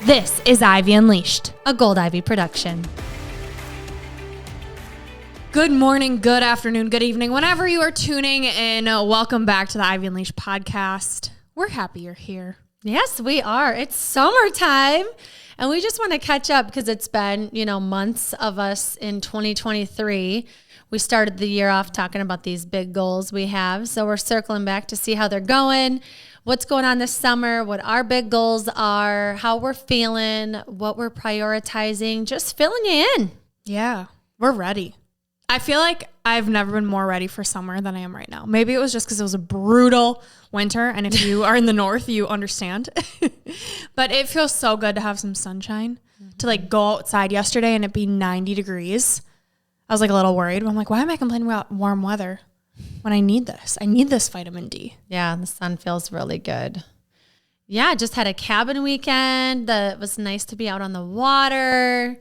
This is Ivy Unleashed, a Gold Ivy production. Good morning, good afternoon, good evening, whenever you are tuning in. Welcome back to the Ivy Unleashed podcast. We're happy you're here. Yes, we are. It's summertime, and we just want to catch up because it's been, months of us in 2023. We started the year off talking about these big goals we have, so we're circling back to see how they're going, what's going on this summer, what our big goals are, how we're feeling, what we're prioritizing, just filling you in. Yeah, we're ready. I feel like I've never been more ready for summer than I am right now. Maybe it was just because it was a brutal winter, and if you are in the north, you understand. But it feels so good to have some sunshine, to go outside yesterday and it be 90 degrees. I was a little worried. I'm like, why am I complaining about warm weather when I need this? I need this vitamin D. Yeah, the sun feels really good. Yeah, just had a cabin weekend. It was nice to be out on the water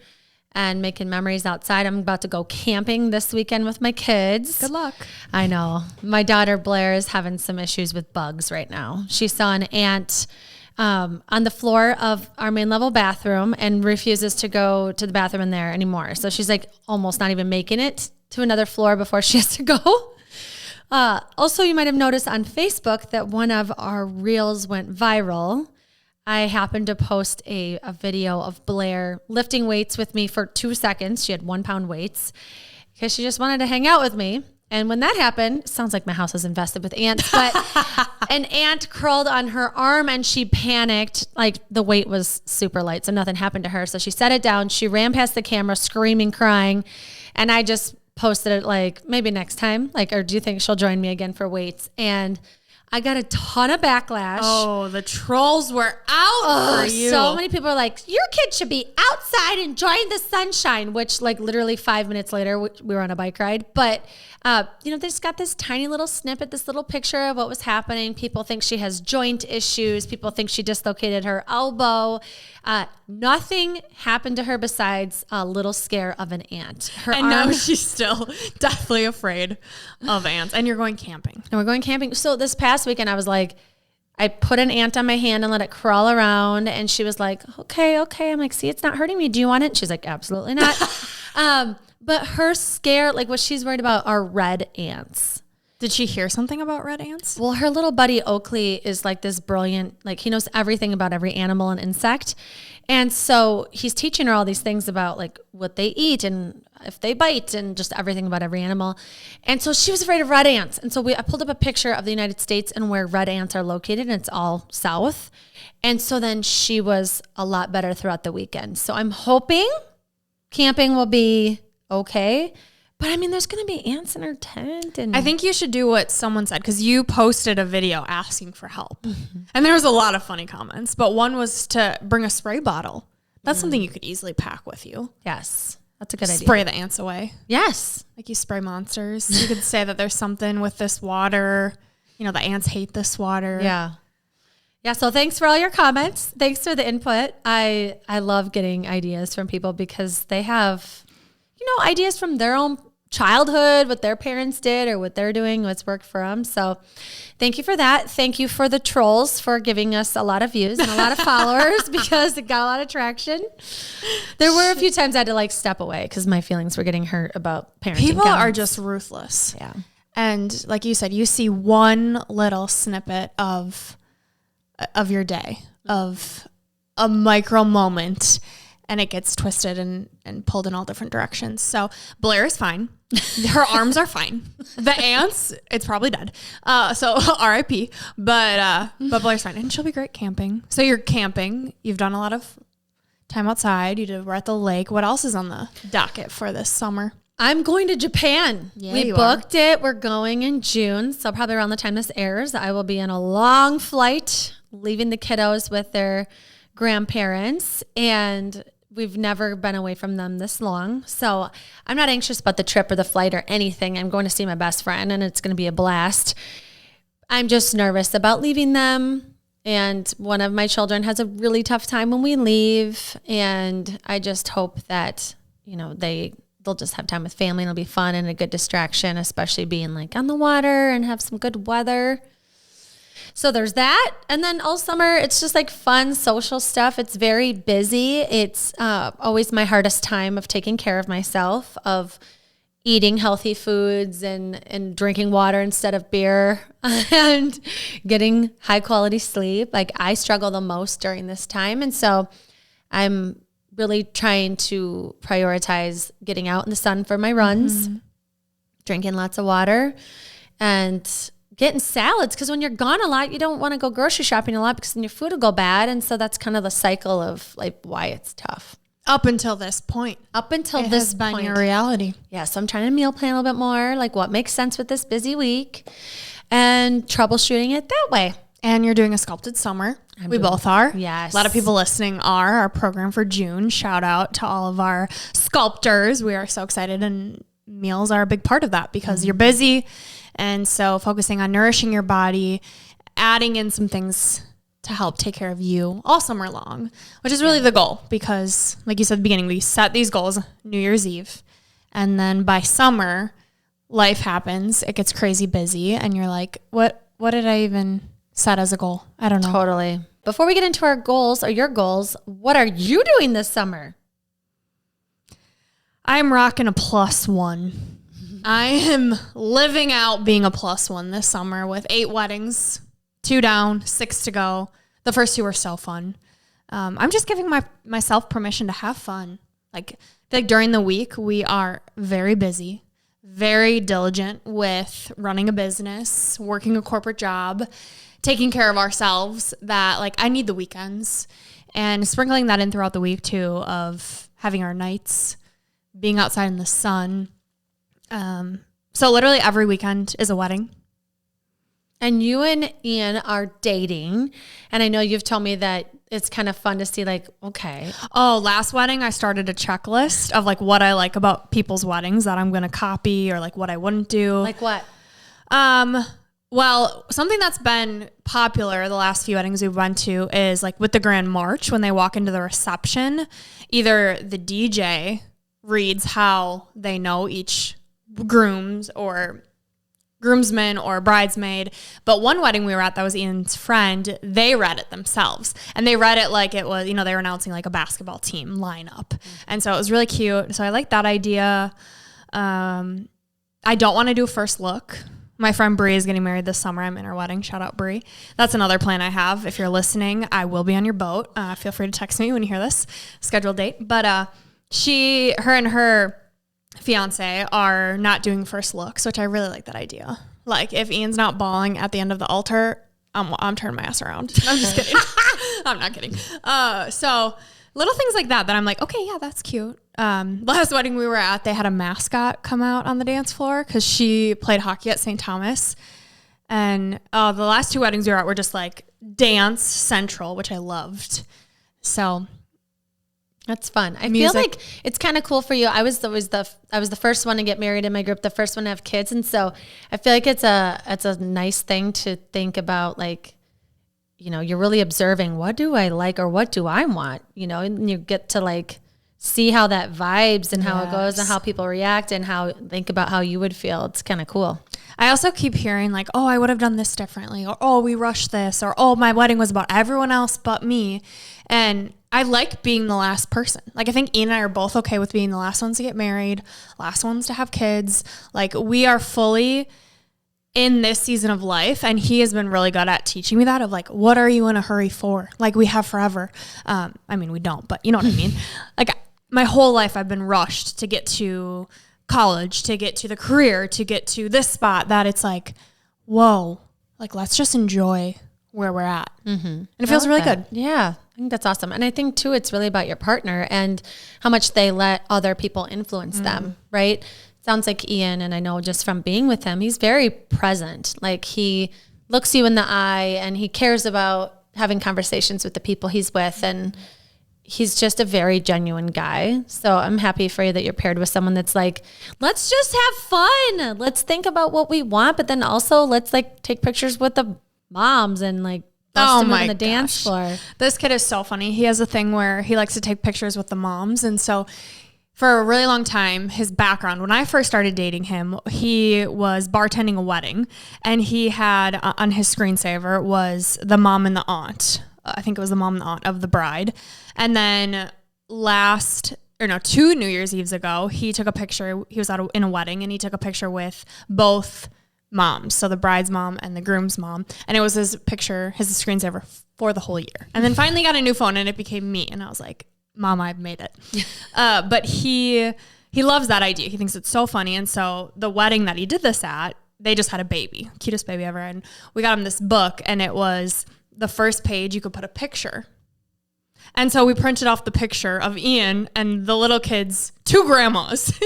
and making memories outside. I'm about to go camping this weekend with my kids. Good luck. I know. My daughter Blair is having some issues with bugs right now. She saw an ant on the floor of our main level bathroom and refuses to go to the bathroom in there anymore. So she's almost not even making it to another floor before she has to go. Also, you might have noticed on Facebook that one of our reels went viral. I happened to post a video of Blair lifting weights with me for 2 seconds. She had 1 pound weights because she just wanted to hang out with me. And when that happened, sounds like my house is infested with ants, but an ant crawled on her arm and she panicked. The weight was super light, so nothing happened to her. So she set it down. She ran past the camera screaming, crying. And I just posted it maybe next time, or do you think she'll join me again for weights? And I got a ton of backlash. Oh, the trolls were out for you. So many people are like, your kid should be outside enjoying the sunshine, which literally 5 minutes later, we were on a bike ride. But, they just got this tiny little snippet, this little picture of what was happening. People think she has joint issues. People think she dislocated her elbow. Nothing happened to her besides a little scare of an ant. Now she's still deathly afraid of ants. And you're going camping. And we're going camping. So this past weekend, I was I put an ant on my hand and let it crawl around. And she was like, okay. I'm like, see, it's not hurting me. Do you want it? And she's like, absolutely not. But her scare, what she's worried about are red ants. Did she hear something about red ants? Well, her little buddy Oakley is this brilliant, he knows everything about every animal and insect. And so he's teaching her all these things about what they eat and if they bite and just everything about every animal. And so she was afraid of red ants. And so I pulled up a picture of the United States and where red ants are located, and it's all south. And so then she was a lot better throughout the weekend. So I'm hoping camping will be okay. But there's going to be ants in her tent. And I think you should do what someone said, because you posted a video asking for help. Mm-hmm. And there was a lot of funny comments, but one was to bring a spray bottle. That's something you could easily pack with you. Yes, that's a good idea. Spray the ants away. Yes. You spray monsters. You could say that there's something with this water. The ants hate this water. Yeah. Yeah, so thanks for all your comments. Thanks for the input. I love getting ideas from people because they have, ideas from their own childhood, what their parents did or what they're doing, what's worked for them. So thank you for that. Thank you for the trolls for giving us a lot of views and a lot of followers because it got a lot of traction. There were a few times I had to step away because my feelings were getting hurt about parenting. People are just ruthless. Yeah. And like you said, you see one little snippet of your day, of a micro moment, and it gets twisted and pulled in all different directions. So Blair is fine. Her arms are fine. The ants, it's probably dead. So RIP. But Blair's fine. And she'll be great camping. So you're camping. You've done a lot of time outside. We're at the lake. What else is on the docket for this summer? I'm going to Japan. Yeah, we booked it. We're going in June. So probably around the time this airs, I will be on a long flight, leaving the kiddos with their grandparents. And we've never been away from them this long. So I'm not anxious about the trip or the flight or anything. I'm going to see my best friend and it's going to be a blast. I'm just nervous about leaving them. And one of my children has a really tough time when we leave. And I just hope that, they'll just have time with family and it'll be fun and a good distraction, especially being on the water and have some good weather. So there's that. And then all summer, it's just like fun social stuff. It's very busy. It's always my hardest time of taking care of myself, of eating healthy foods and drinking water instead of beer and getting high quality sleep. Like I struggle the most during this time. And so I'm really trying to prioritize getting out in the sun for my runs, drinking lots of water, and getting salads. Because when you're gone a lot, you don't want to go grocery shopping a lot because then your food will go bad. And so that's kind of the cycle of like why it's tough. Up until this point. Up until It this has been point. your reality. Yeah, so I'm trying to meal plan a little bit more, like what makes sense with this busy week and troubleshooting it that way. And you're doing a sculpted summer. We both are. Yes. A lot of people listening are. Our program for June. Shout out to all of our sculptors. We are so excited, and meals are a big part of that because you're busy. And so focusing on nourishing your body, adding in some things to help take care of you all summer long, which is really the goal, because like you said at the beginning, we set these goals New Year's Eve, and then by summer life happens. It gets crazy busy and you're like, what did I even set as a goal? I don't know. Totally. Before we get into our goals or your goals, what are you doing this summer? I'm rocking a +1. I am living out being a +1 this summer with 8 weddings, 2 down, 6 to go. The first 2 were so fun. I'm just giving myself permission to have fun. Like, I feel like during the week, we are very busy, very diligent with running a business, working a corporate job, taking care of ourselves, that like I need the weekends, and sprinkling that in throughout the week too, of having our nights, being outside in the sun. So literally every weekend is a wedding. And you and Ian are dating. And I know you've told me that it's kind of fun to see like, okay. Oh, last wedding, I started a checklist of like what I like about people's weddings that I'm going to copy, or like what I wouldn't do. Like what? Well, something that's been popular the last few weddings we've went to is like with the Grand March, when they walk into the reception, either the DJ reads how they know each groomsman or bridesmaid. But one wedding we were at that was Ian's friend, they read it themselves. And they read it like it was, they were announcing like a basketball team lineup. And so it was really cute. So I like that idea. I don't want to do a first look. My friend Bree is getting married this summer. I'm in her wedding. Shout out Bree. That's another plan I have. If you're listening, I will be on your boat. Feel free to text me when you hear this scheduled date. But her and her fiance are not doing first looks, which I really like that idea. Like if Ian's not bawling at the end of the altar, I'm turning my ass around. I'm just kidding. I'm not kidding. So little things like that I'm like, okay, yeah, that's cute. Last wedding we were at, they had a mascot come out on the dance floor because she played hockey at St. Thomas. And the last 2 weddings we were at were just like dance central, which I loved. So that's fun. I feel like it's kind of cool for you. I was the first one to get married in my group, the first one to have kids, and so I feel like it's a nice thing to think about. Like, you're really observing, what do I like or what do I want? And you get to like see how that vibes and how it goes and how people react and think about how you would feel. It's kind of cool. I also keep hearing like, oh, I would have done this differently, or oh, we rushed this, or oh, my wedding was about everyone else but me, and I like being the last person. Like I think Ian and I are both okay with being the last ones to get married, last ones to have kids. Like we are fully in this season of life, and he has been really good at teaching me that of like, what are you in a hurry for? Like we have forever. I mean, we don't, but you know what I mean? Like my whole life I've been rushed to get to college, to get to the career, to get to this spot, that it's like, whoa, like let's just enjoy where we're at. Mm-hmm. And it feels really good. Yeah. I think that's awesome. And I think too, it's really about your partner and how much they let other people influence them, right? Sounds like Ian, and I know just from being with him, he's very present. Like he looks you in the eye and he cares about having conversations with the people he's with. And he's just a very genuine guy. So I'm happy for you that you're paired with someone that's like, let's just have fun. Let's think about what we want, but then also let's like take pictures with the moms and like, on the dance floor. This kid is so funny. He has a thing where he likes to take pictures with the moms. And so for a really long time, his background, when I first started dating him, he was bartending a wedding, and he had on his screensaver was the mom and the aunt. I think it was the mom and the aunt of the bride. And then 2 New Year's Eves ago, he took a picture. He was in a wedding, and he took a picture with both moms, so the bride's mom and the groom's mom. And it was his screensaver for the whole year. And then finally got a new phone, and it became me. And I was like, Mom, I've made it. But he loves that idea. He thinks it's so funny. And so the wedding that he did this at, they just had a baby, cutest baby ever. And we got him this book, and it was the first page, you could put a picture. And so we printed off the picture of Ian and the little kids, 2 grandmas.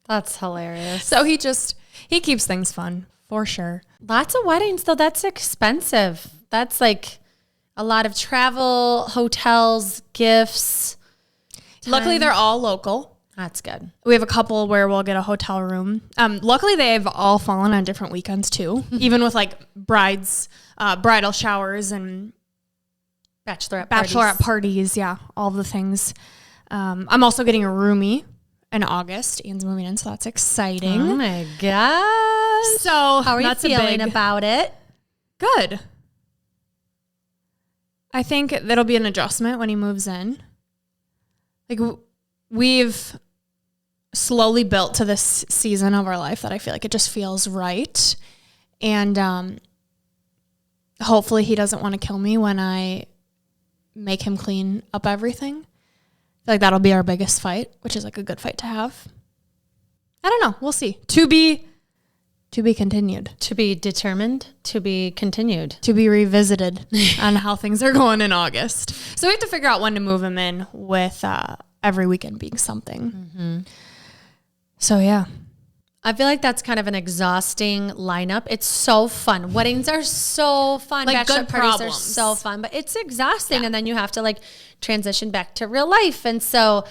That's hilarious. So he keeps things fun for sure. Lots of weddings, though. That's expensive. That's like a lot of travel, hotels, gifts. Luckily, they're all local. That's good. We have a couple where we'll get a hotel room. Luckily, they've all fallen on different weekends too, even with like bridal showers and bachelorette parties. Yeah, all the things. I'm also getting a roomie in August. Ian's moving in, so that's exciting. Oh my gosh. So how are you feeling about it? Good. I think that'll be an adjustment when he moves in. Like we've slowly built to this season of our life that I feel like it just feels right. And hopefully he doesn't want to kill me when I make him clean up everything. I feel like that'll be our biggest fight, which is like a good fight to have. I don't know. We'll see. To be continued. To be determined, to be continued. To be revisited on how things are going in August. So we have to figure out when to move him in with every weekend being something. Mm-hmm. So, yeah. I feel like that's kind of an exhausting lineup. It's so fun. Weddings are so fun. Like bachelor good parties problems. are so fun, but it's exhausting. Yeah. And then you have to like transition back to real life. And so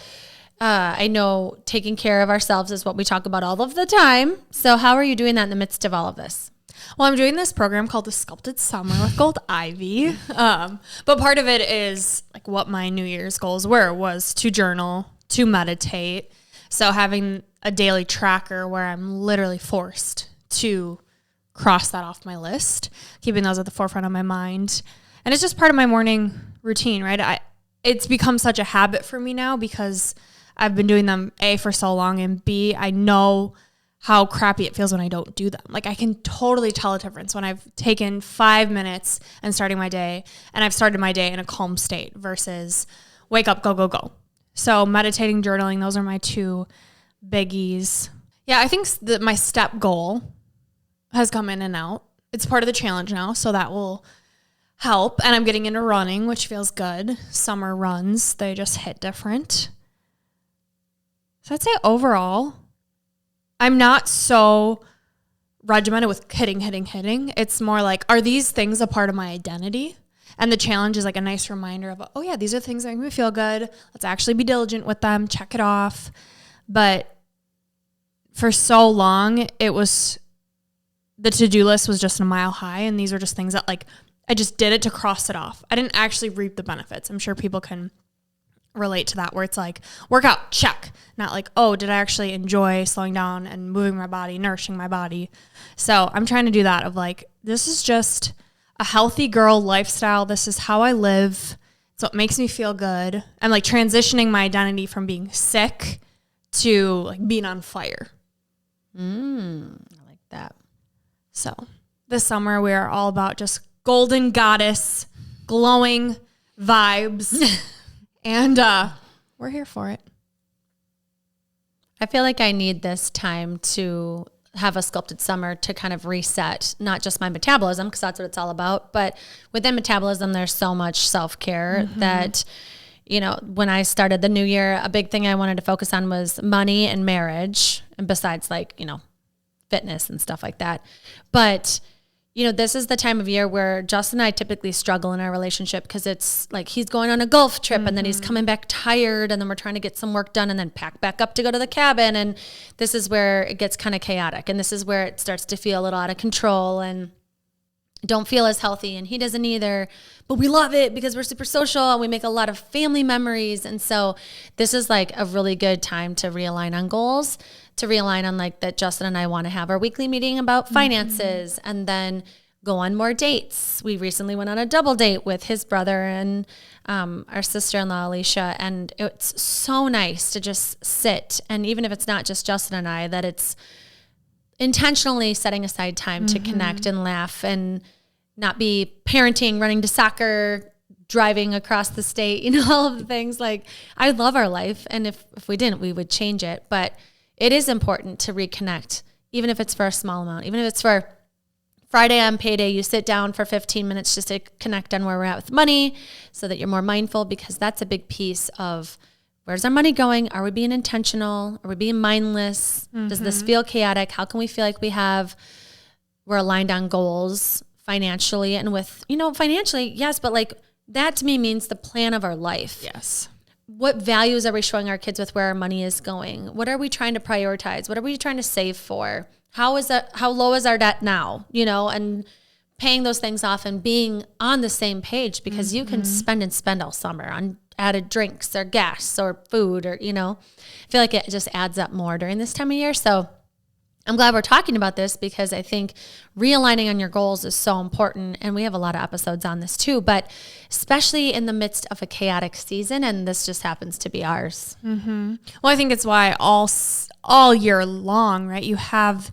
I know taking care of ourselves is what we talk about all of the time. So how are you doing that in the midst of all of this? Well, I'm doing this program called The Sculpted Summer with Gold Ivy. But part of it is like what my New Year's goals was to journal, to meditate. So having a daily tracker where I'm literally forced to cross that off my list, keeping those at the forefront of my mind. And it's just part of my morning routine, right? It's become such a habit for me now because I've been doing them, A, for so long, and B, I know how crappy it feels when I don't do them. Like I can totally tell a difference when I've taken 5 minutes and starting my day, and I've started my day in a calm state versus wake up, go, go, go. So meditating, journaling, those are my 2 biggies. Yeah, I think that my step goal has come in and out. It's part of the challenge now, so that will help. And I'm getting into running, which feels good. Summer runs, they just hit different. So I'd say overall, I'm not so regimented with hitting. It's more like, are these things a part of my identity? And the challenge is like a nice reminder of, oh yeah, these are things that make me feel good. Let's actually be diligent with them, check it off. But for so long, it was, the to-do list was just a mile high. And these were just things that like, I just did it to cross it off. I didn't actually reap the benefits. I'm sure people can relate to that, where it's like, workout, check. Not like, oh, did I actually enjoy slowing down and moving my body, nourishing my body? So I'm trying to do that of like, this is just a healthy girl lifestyle. This is how I live. So it makes me feel good. I'm like transitioning my identity from being sick to like being on fire. I like that. So this summer we are all about just golden goddess, glowing vibes. And we're here for it. I feel like I need this time to have a sculpted summer to kind of reset, not just my metabolism, because that's what it's all about, but within metabolism, there's so much self-care that, you know, when I started the new year, a big thing I wanted to focus on was money and marriage, and besides like, you know, fitness and stuff like that. But you know, this is the time of year where Justin and I typically struggle in our relationship because it's like he's going on a golf trip and then he's coming back tired, and then we're trying to get some work done and then pack back up to go to the cabin. And this is where it gets kind of chaotic, and this is where it starts to feel a little out of control. And don't feel as healthy, and he doesn't either, but we love it because we're super social and we make a lot of family memories. And so this is like a really good time to realign on goals, to realign on like that Justin and I want to have our weekly meeting about finances and then go on more dates. We recently went on a double date with his brother and our sister-in-law, Alicia, and it's so nice to just sit. And even if it's not just Justin and I, that it's intentionally setting aside time to connect and laugh and not be parenting, running to soccer, driving across the state, you know, all of the things. Like, I love our life. And if we didn't, we would change it. But it is important to reconnect, even if it's for a small amount, even if it's for Friday on payday, you sit down for 15 minutes just to connect on where we're at with money so that you're more mindful, because that's a big piece of where's our money going? Are we being intentional? Are we being mindless? Does this feel chaotic? How can we feel like we're aligned on goals financially and with, financially, yes, but like that to me means the plan of our life. Yes. What values are we showing our kids with where our money is going? What are we trying to prioritize? What are we trying to save for? How low is our debt now? And paying those things off and being on the same page, because you can spend all summer on added drinks or gas or food or, I feel like it just adds up more during this time of year. So I'm glad we're talking about this, because I think realigning on your goals is so important. And we have a lot of episodes on this too, but especially in the midst of a chaotic season. And this just happens to be ours. Well, I think it's why all year long, right? You have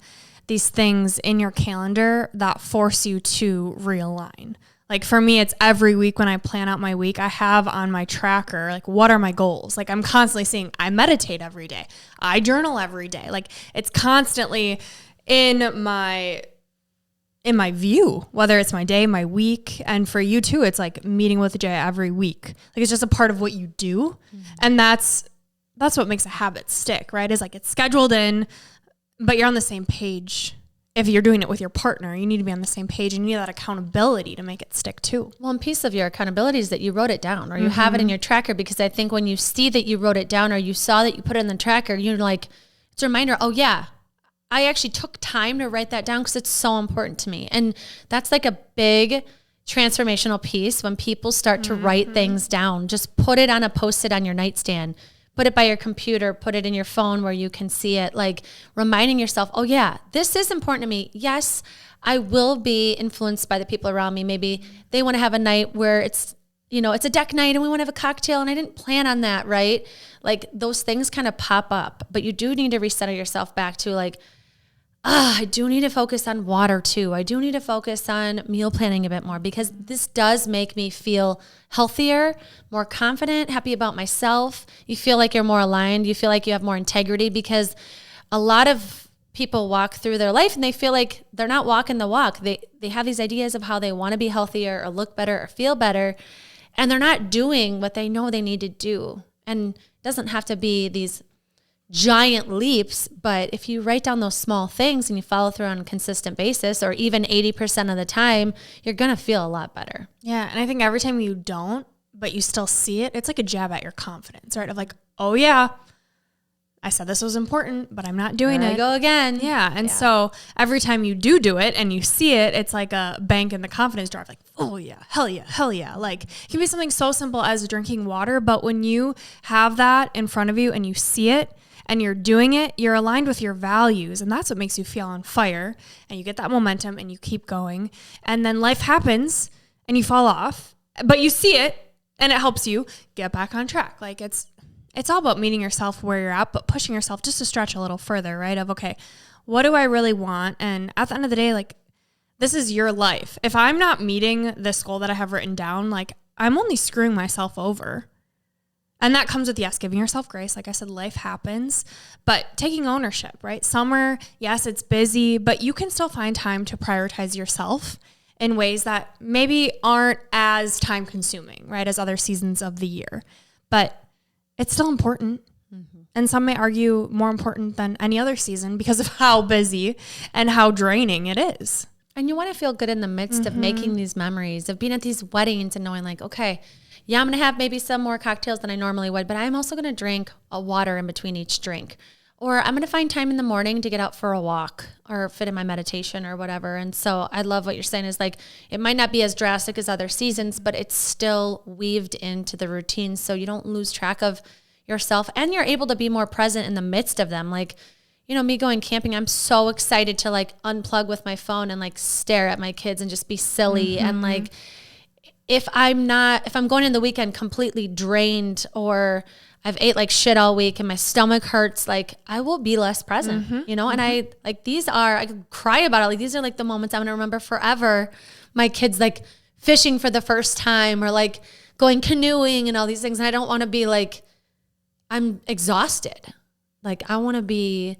these things in your calendar that force you to realign. Like for me, it's every week when I plan out my week, I have on my tracker, like, what are my goals? Like I'm constantly saying, I meditate every day. I journal every day. Like it's constantly in my view, whether it's my day, my week. And for you too, it's like meeting with Jay every week. Like it's just a part of what you do. And that's what makes a habit stick, right? Is like it's scheduled in, but you're on the same page. If you're doing it with your partner, you need to be on the same page, and you need that accountability to make it stick too. Well, and piece of your accountability is that you wrote it down or you have it in your tracker, because I think when you see that you wrote it down or you saw that you put it in the tracker, you're like, it's a reminder, oh yeah, I actually took time to write that down because it's so important to me. And that's like a big transformational piece when people start to write things down. Just put it on a Post-it on your nightstand. Put it by your computer, put it in your phone where you can see it, like reminding yourself, oh yeah, this is important to me. Yes, I will be influenced by the people around me. Maybe they want to have a night where it's, it's a deck night and we want to have a cocktail and I didn't plan on that, right? Like those things kind of pop up, but you do need to recenter yourself back to like, I do need to focus on water too. I do need to focus on meal planning a bit more, because this does make me feel healthier, more confident, happy about myself. You feel like you're more aligned. You feel like you have more integrity, because a lot of people walk through their life and they feel like they're not walking the walk. They have these ideas of how they want to be healthier or look better or feel better, and they're not doing what they know they need to do. And it doesn't have to be these giant leaps, but if you write down those small things and you follow through on a consistent basis, or even 80% of the time, you're going to feel a lot better. Yeah. And I think every time you don't, but you still see it, it's like a jab at your confidence, right? Of like, oh yeah, I said this was important, but I'm not doing There it. I go again. Yeah. And so every time you do it and you see it, it's like a bank in the confidence drive. Like, oh yeah, hell yeah, hell yeah. Like it can be something so simple as drinking water, but when you have that in front of you and you see it, and you're doing it, you're aligned with your values, and that's what makes you feel on fire, and you get that momentum and you keep going, and then life happens and you fall off, but you see it and it helps you get back on track. Like it's all about meeting yourself where you're at, but pushing yourself just to stretch a little further, right? Of, okay, what do I really want? And at the end of the day, like this is your life. If I'm not meeting this goal that I have written down, like I'm only screwing myself over. And that comes with, yes, giving yourself grace. Like I said, life happens, but taking ownership, right? Summer, yes, it's busy, but you can still find time to prioritize yourself in ways that maybe aren't as time consuming, right, as other seasons of the year. But it's still important. And some may argue more important than any other season because of how busy and how draining it is. And you want to feel good in the midst of making these memories, of being at these weddings and knowing like, okay, yeah, I'm going to have maybe some more cocktails than I normally would, but I'm also going to drink a water in between each drink. or I'm going to find time in the morning to get out for a walk or fit in my meditation or whatever. And so I love what you're saying is like, it might not be as drastic as other seasons, but it's still weaved into the routine. So you don't lose track of yourself and you're able to be more present in the midst of them. Like, you know, me going camping, I'm so excited to like unplug with my phone and like stare at my kids and just be silly. And like, if I'm going in the weekend completely drained or I've ate like shit all week and my stomach hurts, like I will be less present, you know? And I could cry about it. Like these are like the moments I'm going to remember forever. My kids like fishing for the first time or like going canoeing and all these things. And I don't want to be like, I'm exhausted. Like I want to be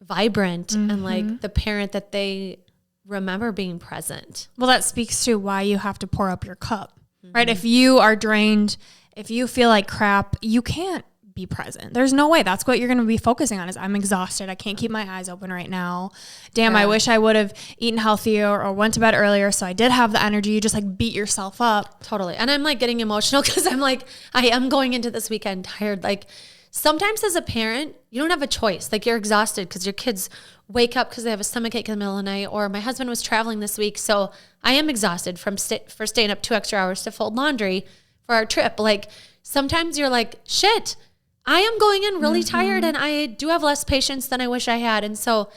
vibrant and like the parent that they remember being present. Well, that speaks to why you have to pour up your cup, right? If you are drained, if you feel like crap, you can't be present. There's no way. That's what you're going to be focusing on is I'm exhausted. I can't keep my eyes open right now. Damn, I wish I would have eaten healthier or went to bed earlier so I did have the energy. You just like beat yourself up. Totally. And I'm like getting emotional because I'm like, I am going into this weekend tired. Like sometimes as a parent, you don't have a choice. Like you're exhausted because your kids wake up because they have a stomachache in the middle of the night, or my husband was traveling this week. So I am exhausted for staying up 2 extra hours to fold laundry for our trip. Like sometimes you're like, shit, I am going in really tired and I do have less patience than I wish I had. And so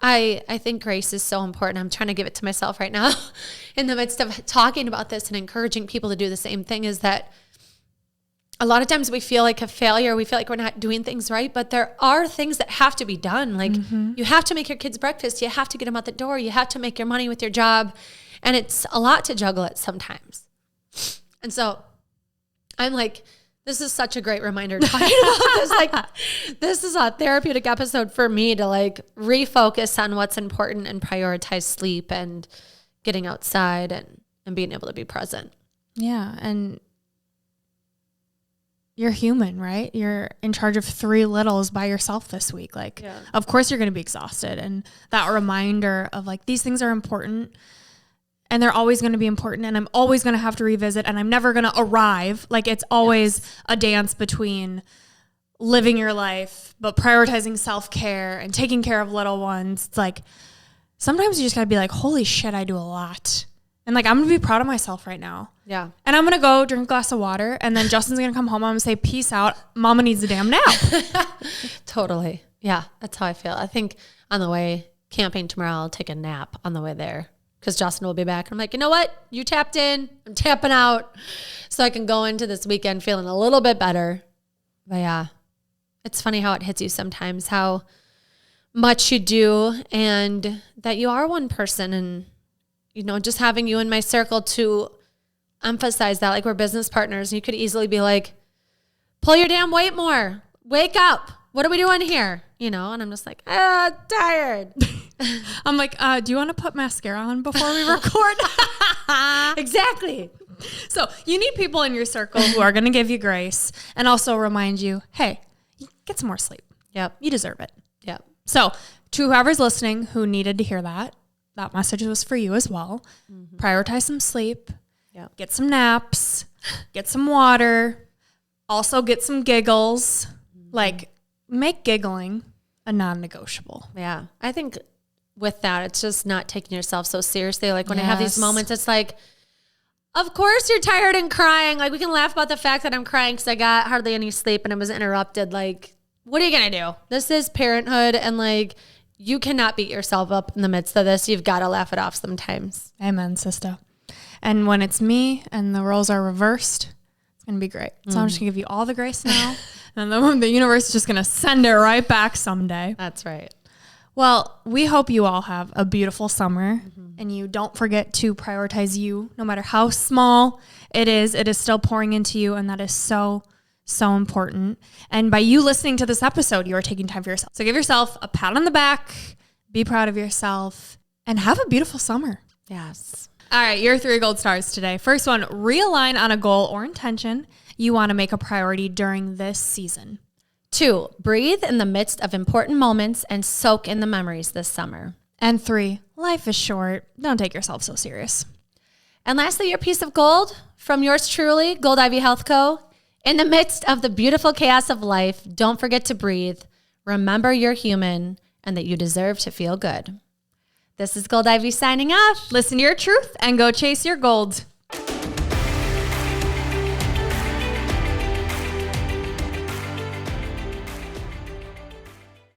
I think grace is so important. I'm trying to give it to myself right now in the midst of talking about this and encouraging people to do the same thing, is that a lot of times we feel like a failure. We feel like we're not doing things right, but there are things that have to be done. Like you have to make your kids breakfast. You have to get them out the door. You have to make your money with your job. And it's a lot to juggle it sometimes. And so I'm like, this is such a great reminder talking about this. Like, this is a therapeutic episode for me to like refocus on what's important and prioritize sleep and getting outside and being able to be present. Yeah. And you're human, right? You're in charge of 3 littles by yourself this week. Like, of course you're going to be exhausted. And that reminder of like, these things are important and they're always going to be important. And I'm always going to have to revisit and I'm never going to arrive. Like it's always a dance between living your life, but prioritizing self-care and taking care of little ones. It's like, sometimes you just got to be like, holy shit, I do a lot. And like, I'm going to be proud of myself right now. Yeah. And I'm going to go drink a glass of water. And then Justin's going to come home. I'm going to say, peace out. Mama needs a damn nap. Totally. Yeah. That's how I feel. I think on the way camping tomorrow, I'll take a nap on the way there because Justin will be back. I'm like, you know what? You tapped in. I'm tapping out. So I can go into this weekend feeling a little bit better. But yeah, it's funny how it hits you sometimes, how much you do and that you are one person. And, you know, just having you in my circle to emphasize that, like we're business partners, and you could easily be like, pull your damn weight more, wake up, what are we doing here, you know? And I'm just like, tired. I'm like, do you want to put mascara on before we record? Exactly. So you need people in your circle who are going to give you grace and also remind you, hey, get some more sleep. Yep. You deserve it. Yep. So to whoever's listening who needed to hear that message was for you as well. Prioritize some sleep. Yep. Get some naps, get some water, also get some giggles. Like, make giggling a non-negotiable. Yeah. I think with that, it's just not taking yourself so seriously. Like when I have these moments, it's like, of course you're tired and crying. Like we can laugh about the fact that I'm crying because I got hardly any sleep and I was interrupted. Like, what are you going to do? This is parenthood. And like, you cannot beat yourself up in the midst of this. You've got to laugh it off sometimes. Amen, sister. And when it's me and the roles are reversed, it's going to be great. So I'm just going to give you all the grace now. And then the universe is just going to send it right back someday. That's right. Well, we hope you all have a beautiful summer and you don't forget to prioritize you. No matter how small it is still pouring into you. And that is so, so important. And by you listening to this episode, you are taking time for yourself. So give yourself a pat on the back, be proud of yourself, and have a beautiful summer. Yes. All right, your 3 gold stars today. First one, realign on a goal or intention you want to make a priority during this season. 2, breathe in the midst of important moments and soak in the memories this summer. And 3, life is short. Don't take yourself so serious. And lastly, your piece of gold from yours truly, Gold Ivy Health Co. In the midst of the beautiful chaos of life, don't forget to breathe. remember you're human and that you deserve to feel good. This is Gold Ivy signing off. Listen to your truth and go chase your gold.